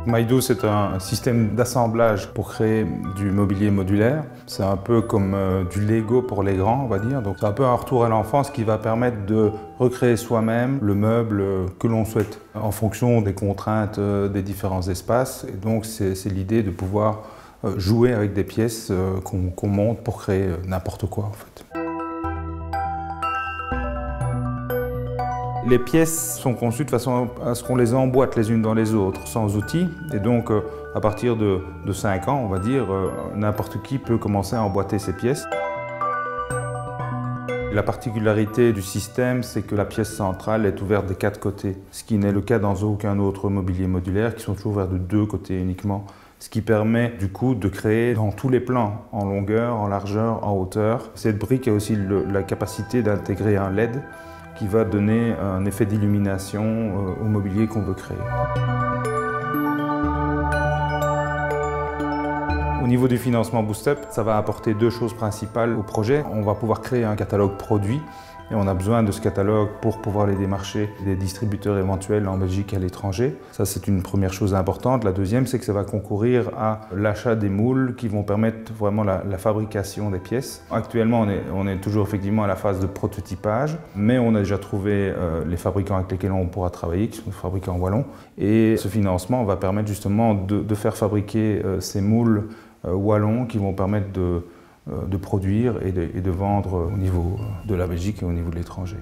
Maido, c'est un système d'assemblage pour créer du mobilier modulaire. C'est un peu comme du Lego pour les grands, on va dire. Donc c'est un peu un retour à l'enfance qui va permettre de recréer soi-même le meuble que l'on souhaite en fonction des contraintes des différents espaces. Et donc c'est l'idée de pouvoir jouer avec des pièces qu'on monte pour créer n'importe quoi en fait. Les pièces sont conçues de façon à ce qu'on les emboîte les unes dans les autres, sans outils. Et donc, à partir de 5 ans, on va dire, n'importe qui peut commencer à emboîter ses pièces. La particularité du système, c'est que la pièce centrale est ouverte des 4 côtés, ce qui n'est le cas dans aucun autre mobilier modulaire, qui sont toujours ouverts de 2 côtés uniquement. Ce qui permet du coup de créer dans tous les plans, en longueur, en largeur, en hauteur. Cette brique a aussi la capacité d'intégrer un LED, qui va donner un effet d'illumination au mobilier qu'on veut créer. Au niveau du financement Boost-Up, ça va apporter 2 choses principales au projet. On va pouvoir créer un catalogue produit et on a besoin de ce catalogue pour pouvoir les démarcher des distributeurs éventuels en Belgique et à l'étranger. Ça, c'est une première chose importante. La deuxième, c'est que ça va concourir à l'achat des moules qui vont permettre vraiment la fabrication des pièces. Actuellement, on est toujours effectivement à la phase de prototypage, mais on a déjà trouvé les fabricants avec lesquels on pourra travailler, qui sont des fabricants wallons. Et ce financement va permettre justement de faire fabriquer ces moules wallons qui vont permettre de produire et de vendre au niveau de la Belgique et au niveau de l'étranger.